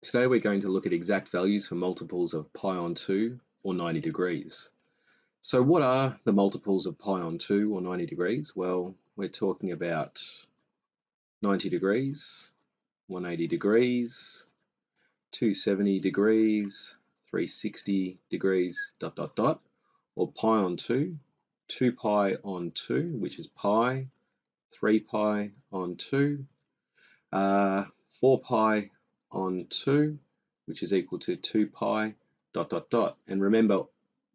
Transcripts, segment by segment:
Today we're going to look at exact values for multiples of pi on 2 or 90 degrees. So what are the multiples of pi on 2 or 90 degrees? Well, we're talking about 90 degrees, 180 degrees, 270 degrees, 360 degrees, or pi on 2, 2 pi on 2, which is pi, 3 pi on 2, 4 pi on 2, which is equal to 2 pi, And remember,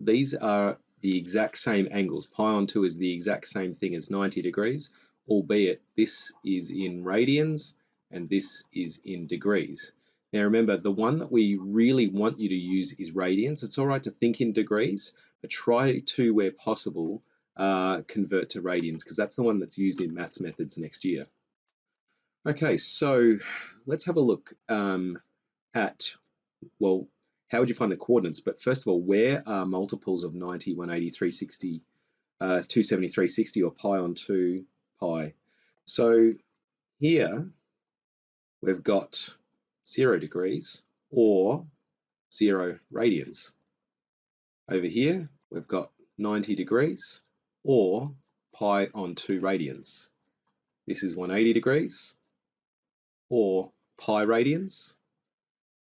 these are the exact same angles. Pi on 2 is the exact same thing as 90 degrees, albeit this is in radians and this is in degrees. Now remember, the one that we really want you to use is radians. It's all right to think in degrees, but try to, where possible, convert to radians, because that's the one that's used in maths methods next year. Okay, so let's have a look at, well, how would you find the coordinates? But first of all, where are multiples of 90, 180, 360, 270, 360, or pi on 2 pi? So here we've got 0 degrees or 0 radians. Over here we've got 90 degrees or pi on 2 radians. This is 180 degrees or pi radians.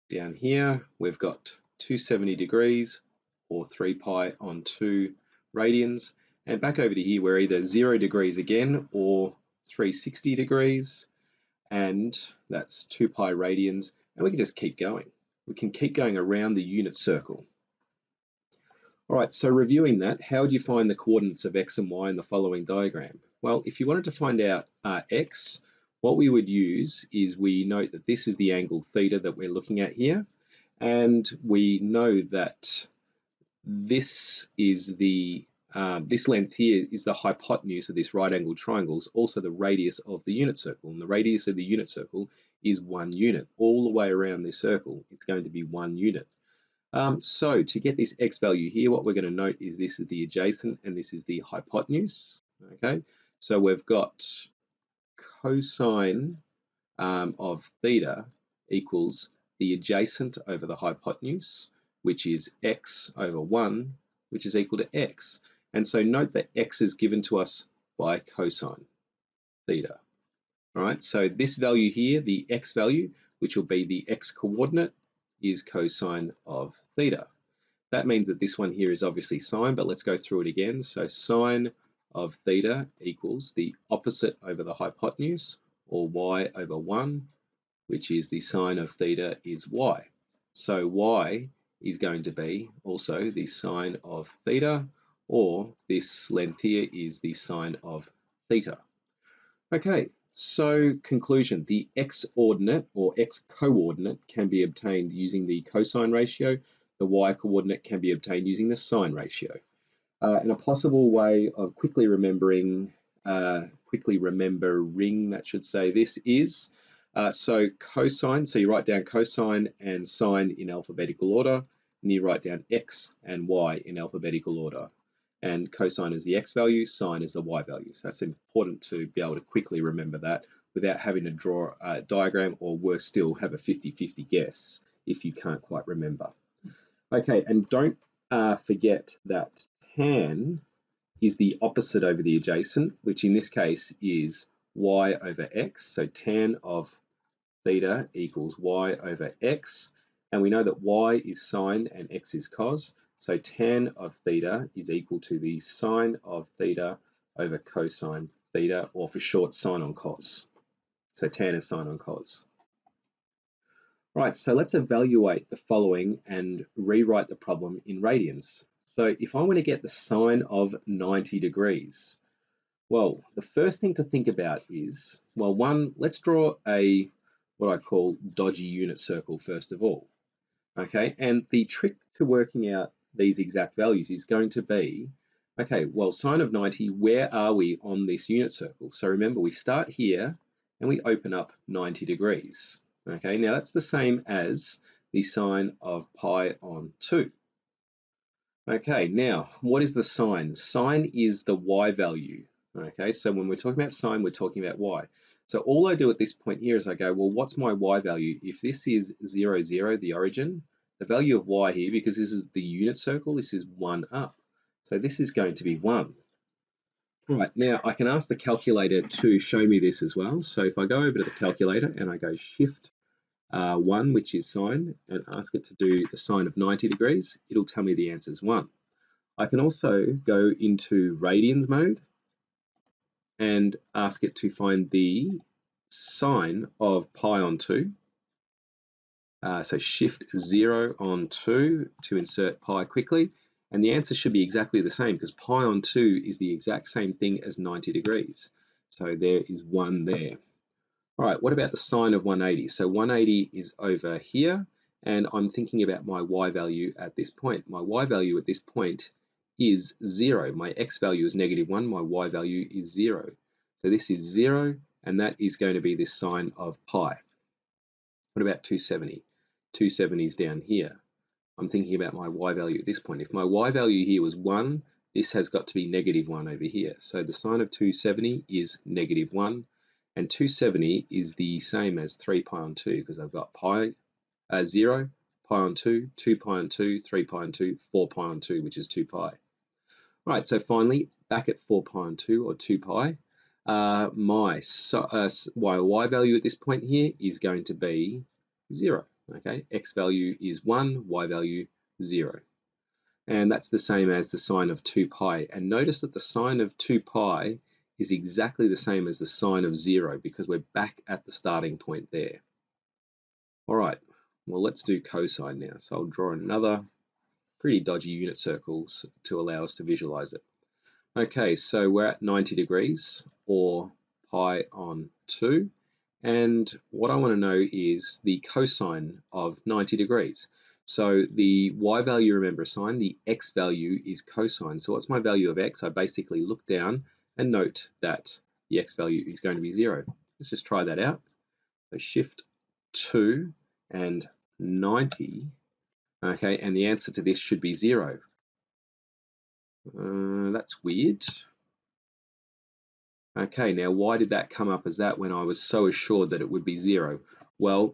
Down here we've got 270 degrees or 3 pi on 2 radians, and back over to here we're either 0 degrees again or 360 degrees, and that's 2 pi radians, and we can just keep going. We can keep going around the unit circle. Alright, so reviewing that, how would you find the coordinates of x and y in the following diagram? Well, if you wanted to find out x, what we would use is we note that this is the angle theta that we're looking at here, and we know that this is the this length here is the hypotenuse of this right angled triangle, is also the radius of the unit circle, and the radius of the unit circle is 1 unit. All the way around this circle, it's going to be 1 unit. So to get this x value here, what we're going to note is this is the adjacent and this is the hypotenuse. Okay, so we've got cosine of theta equals the adjacent over the hypotenuse, which is x over 1, which is equal to x. And so note that x is given to us by cosine theta. All right, so this value here, the x value, which will be the x coordinate, is cosine of theta. That means that this one here is obviously sine, but let's go through it again. So sine of theta equals the opposite over the hypotenuse, or y over 1, which is the sine of theta is y. So y is going to be also the sine of theta, or this length here is the sine of theta. Okay, so conclusion, the x-ordinate or x-coordinate can be obtained using the cosine ratio. The y-coordinate can be obtained using the sine ratio. And a possible way of quickly remembering that should say this is, so cosine, so you write down cosine and sine in alphabetical order, and you write down x and y in alphabetical order. And cosine is the x value, sine is the y value. So that's important to be able to quickly remember that without having to draw a diagram, or worse still, have a 50-50 guess if you can't quite remember. Okay, and don't forget that tan is the opposite over the adjacent, which in this case is y over x. So tan of theta equals y over x. And we know that y is sine and x is cos. So tan of theta is equal to the sine of theta over cosine theta, or for short, sine on cos. So tan is sine on cos. Right, so let's evaluate the following and rewrite the problem in radians. So if I want to get the sine of 90 degrees, well, the first thing to think about is, well, let's draw what I call dodgy unit circle first of all. Okay, and the trick to working out these exact values is going to be, okay, well, sine of 90, where are we on this unit circle? So remember, we start here and we open up 90 degrees. Okay, now that's the same as the sine of pi on 2. Okay, now what is the sine? Sine is the y value. Okay, so when we're talking about sine, we're talking about y. So all I do at this point here is I go, well, what's my y value? If this is 0, 0, the origin, the value of y here, because this is the unit circle, this is 1 up. So this is going to be 1. Right, now I can ask the calculator to show me this as well. So if I go over to the calculator and I go shift 1, which is sine, and ask it to do the sine of 90 degrees, it'll tell me the answer is 1. I can also go into radians mode and ask it to find the sine of pi on 2. So shift 0 on 2 to insert pi quickly. And the answer should be exactly the same because pi on 2 is the exact same thing as 90 degrees. So there is 1 there. All right, what about the sine of 180? So 180 is over here, and I'm thinking about my y value at this point. My y value at this point is 0. My x value is -1, my y value is 0. So this is 0, and that is going to be the sine of pi. What about 270? 270 is down here. I'm thinking about my y value at this point. If my y value here was 1, this has got to be -1 over here. So the sine of 270 is -1, and 270 is the same as 3 pi on 2 because I've got 0, pi on 2, 2 pi on 2, 3 pi on 2, 4 pi on 2, which is 2 pi. Right, so finally, back at 4 pi on 2 or 2 pi, my y value at this point here is going to be 0. Okay, x value is 1, y value 0. And that's the same as the sine of 2 pi. And notice that the sine of 2 pi is exactly the same as the sine of 0 because we're back at the starting point there. All right, well, let's do cosine now. So I'll draw another pretty dodgy unit circle to allow us to visualize it. Okay, so we're at 90 degrees or pi on 2. And what I want to know is the cosine of 90 degrees. So the y value, remember, is sine, the x value is cosine. So what's my value of x? I basically look down and note that the x value is going to be 0. Let's just try that out. So shift 2 and 90. Okay, and the answer to this should be 0. That's weird. Okay, now why did that come up as that when I was so assured that it would be 0? Well,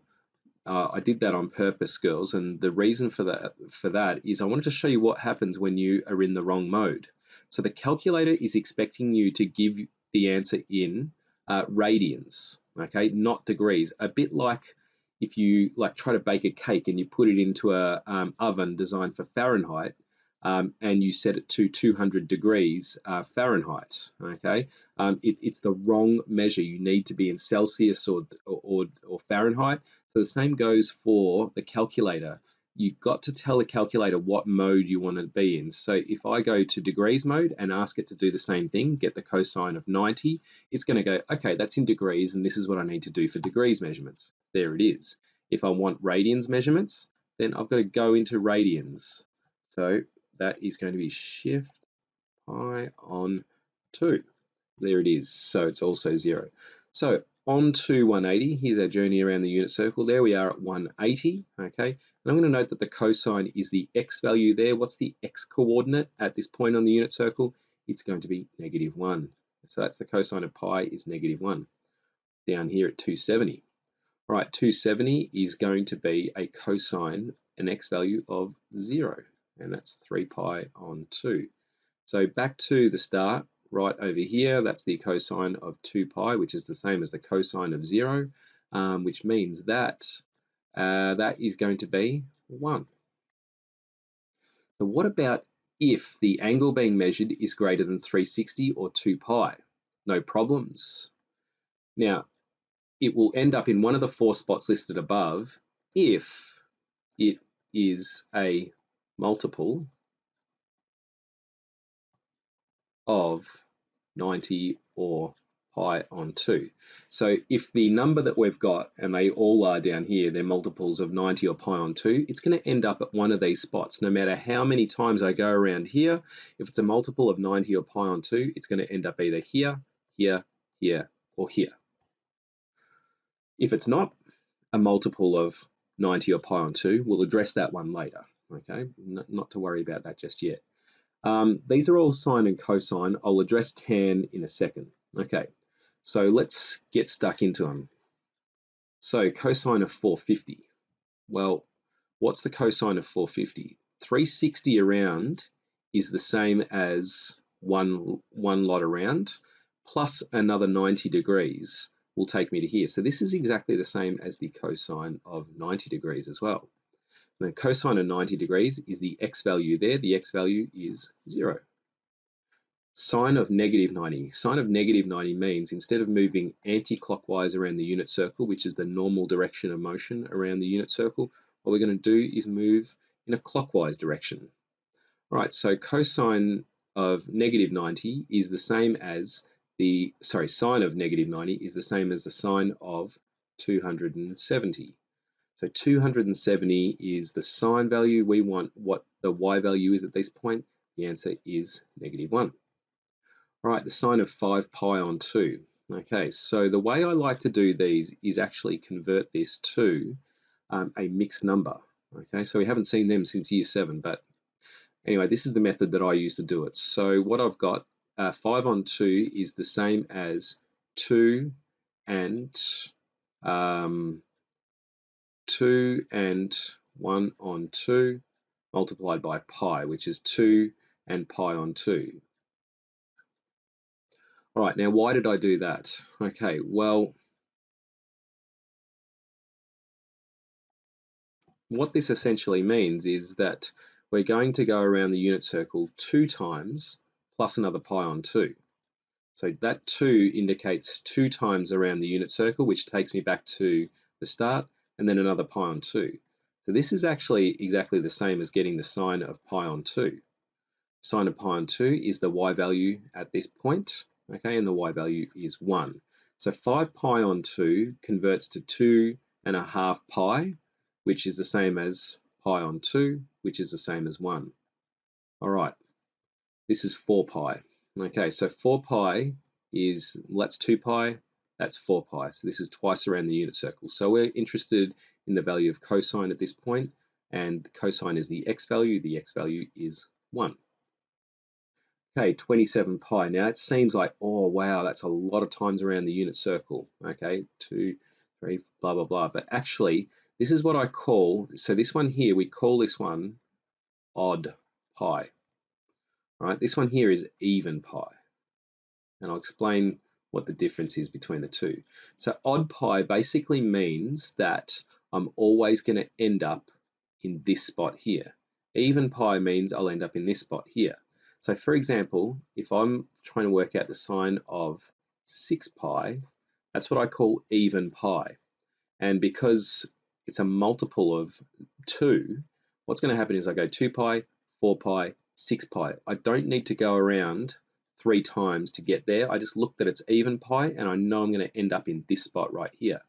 I did that on purpose, girls, and the reason for that is I wanted to show you what happens when you are in the wrong mode. So the calculator is expecting you to give the answer in radians, okay, not degrees. A bit like if you try to bake a cake and you put it into a oven designed for Fahrenheit, and you set it to 200 degrees Fahrenheit, okay? It's the wrong measure. You need to be in Celsius or Fahrenheit. So the same goes for the calculator. You've got to tell the calculator what mode you want to be in. So if I go to degrees mode and ask it to do the same thing, get the cosine of 90, it's going to go, okay, that's in degrees, and this is what I need to do for degrees measurements. There it is. If I want radians measurements, then I've got to go into radians. So that is going to be shift pi on 2. There it is. So it's also 0. So on to 180. Here's our journey around the unit circle. There we are at 180. Okay. And I'm going to note that the cosine is the x value there. What's the x coordinate at this point on the unit circle? It's going to be -1. So that's the cosine of pi is -1. Down here at 270. All right, 270 is going to be a cosine, an x value of 0. And that's 3 pi on 2. So back to the start, right over here, that's the cosine of 2 pi, which is the same as the cosine of 0, which means that that is going to be 1. So what about if the angle being measured is greater than 360 or 2 pi? No problems. Now, it will end up in one of the 4 spots listed above if it is a multiple of 90 or pi on 2. So if the number that we've got, and they all are down here, they're multiples of 90 or pi on 2, it's going to end up at one of these spots. No matter how many times I go around here, if it's a multiple of 90 or pi on 2, it's going to end up either here, here, here, or here. If it's not a multiple of 90 or pi on 2, we'll address that one later. Okay, not to worry about that just yet. These are all sine and cosine. I'll address tan in a second. Okay, So let's get stuck into them. So cosine of 450. Well, what's the cosine of 450? 360 around is the same as one lot around, plus another 90 degrees will take me to here. So this is exactly the same as the cosine of 90 degrees as well. The cosine of 90 degrees is the x value there. The x value is 0. Sine of negative 90. Sine of negative 90 means instead of moving anti-clockwise around the unit circle, which is the normal direction of motion around the unit circle, what we're going to do is move in a clockwise direction. All right, so cosine of negative 90 is the same as sine of negative 90 is the same as the sine of 270. So 270 is the sine value. We want what the y value is at this point. The answer is negative 1. All right, the sine of 5 pi on 2. Okay, so the way I like to do these is actually convert this to a mixed number. Okay, so we haven't seen them since year 7, but anyway, this is the method that I use to do it. So what I've got, 5 on 2 is the same as 2 and 2 and 1 on 2 multiplied by pi, which is 2 and pi on 2. All right, now why did I do that? Okay, well, what this essentially means is that we're going to go around the unit circle 2 times plus another pi on 2. So that 2 indicates 2 times around the unit circle, which takes me back to the start, and then another pi on 2. So this is actually exactly the same as getting the sine of pi on 2. Sine of pi on 2 is the y value at this point, okay, and the y value is 1. So 5 pi on 2 converts to 2.5 pi, which is the same as pi on 2, which is the same as 1. All right, this is 4 pi. Okay, so 4 pi is, well, that's 2 pi, that's 4 pi. So this is twice around the unit circle. So we're interested in the value of cosine at this point, and cosine is the x value. The x value is 1. Okay, 27 pi. Now it seems like, oh wow, that's a lot of times around the unit circle. Okay, 2, 3, blah, blah, blah. But actually, this is what I call, so this one here, we call this one odd pi. All right, this one here is even pi. And I'll explain what the difference is between the two. So odd pi basically means that I'm always going to end up in this spot here. Even pi means I'll end up in this spot here. So for example, if I'm trying to work out the sine of 6 pi, that's what I call even pi. And because it's a multiple of 2, what's going to happen is I go 2 pi, 4 pi, 6 pi. I don't need to go around 3 times to get there. I just look that it's even pi and I know I'm going to end up in this spot right here.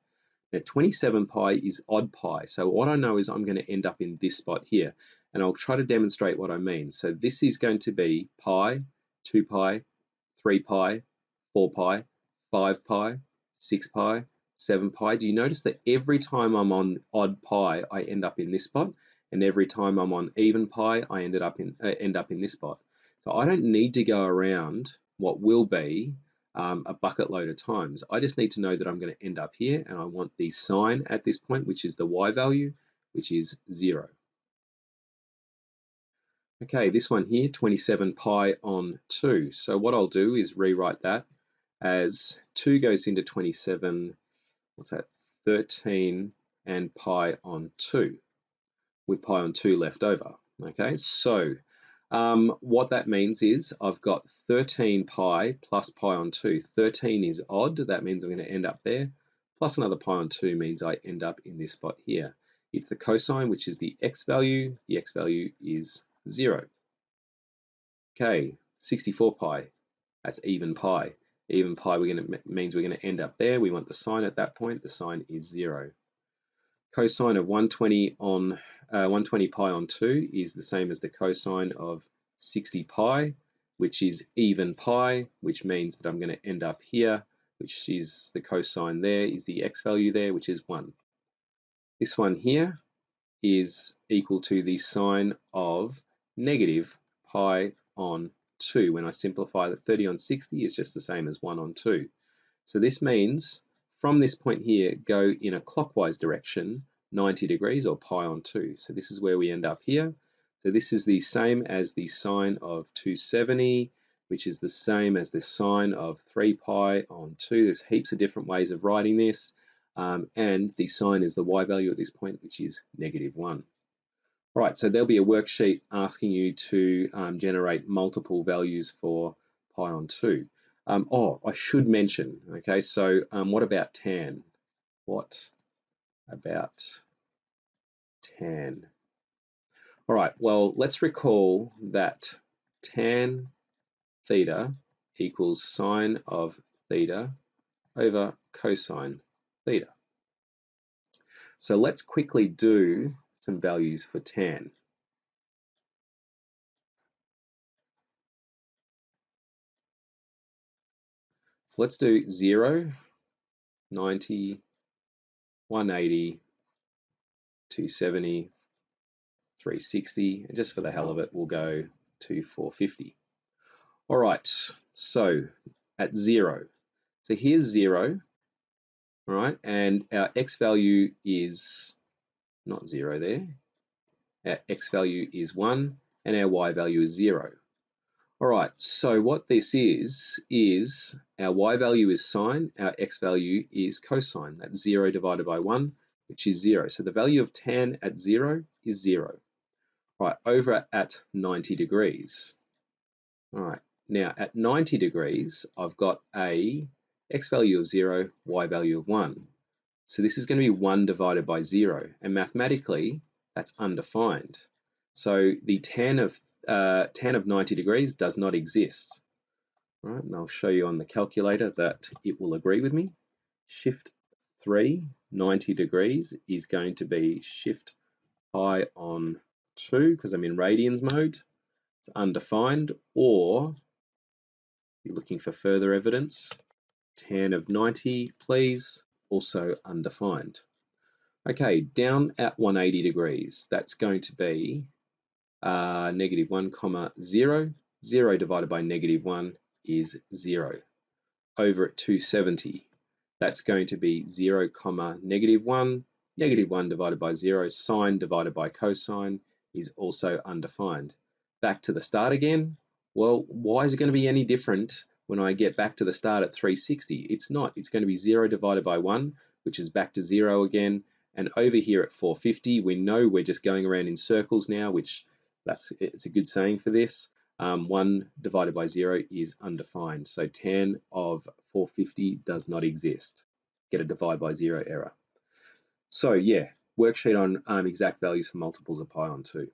Now 27 pi is odd pi, so what I know is I'm going to end up in this spot here, and I'll try to demonstrate what I mean. So this is going to be pi, 2 pi, 3 pi, 4 pi, 5 pi, 6 pi, 7 pi. Do you notice that every time I'm on odd pi, I end up in this spot, and every time I'm on even pi, I end up in this spot. So I don't need to go around what will be a bucket load of times. I just need to know that I'm going to end up here, and I want the sine at this point, which is the y value, which is 0. Okay, this one here, 27 pi on 2. So what I'll do is rewrite that as 2 goes into 27, what's that, 13 and pi on 2, with pi on 2 left over. Okay, so what that means is I've got 13 pi plus pi on 2. 13 is odd, that means I'm going to end up there, plus another pi on 2 means I end up in this spot here. It's the cosine, which is the x value. The x value is 0. Okay, 64 pi, that's even pi. Even pi means we're going to end up there. We want the sine at that point. The sine is 0. Cosine of 120 on 120 pi on 2 is the same as the cosine of 60 pi, which is even pi, which means that I'm going to end up here, which is the cosine there, is the x value there, which is 1. This one here is equal to the sine of negative pi on 2. When I simplify that, 30 on 60 is just the same as 1 on 2. So this means from this point here, go in a clockwise direction, 90 degrees or pi on 2. So this is where we end up here. So this is the same as the sine of 270, which is the same as the sine of 3 pi on 2. There's heaps of different ways of writing this. And the sine is the y value at this point, which is -1. All right, so there'll be a worksheet asking you to generate multiple values for pi on 2. I should mention, okay, so what about tan? What about tan? All right, well, let's recall that tan theta equals sine of theta over cosine theta. So let's quickly do some values for tan. So let's do 0, 90, 180, 270, 360, and just for the hell of it, we'll go to 450. All right, so at 0, so here's 0, all right, and our x value is not 0 there. Our x value is 1, and our y value is 0. All right, so what this is our y value is sine, our x value is cosine. That's 0 divided by 1, which is 0. So the value of tan at 0 is 0. Right, over at 90 degrees. All right, now at 90 degrees, I've got a x value of 0, y value of 1. So this is going to be 1 divided by 0, and mathematically, that's undefined. So the tan of 90 degrees does not exist. All right, and I'll show you on the calculator that it will agree with me. Shift 3, 90 degrees is going to be shift pi on 2 because I'm in radians mode. It's undefined, or you're looking for further evidence, tan of 90, please, also undefined. Okay, down at 180 degrees, that's going to be -1, comma 0. 0 divided by -1 is 0. Over at 270, that's going to be 0, comma -1. -1 divided by 0, sine divided by cosine is also undefined. Back to the start again. Well, why is it going to be any different when I get back to the start at 360? It's not. It's going to be 0 divided by 1, which is back to 0 again. And over here at 450, we know we're just going around in circles now, which it's a good saying for this. 1 divided by 0 is undefined. So tan of 450 does not exist. Get a divide by 0 error. So yeah, worksheet on exact values for multiples of pi on 2.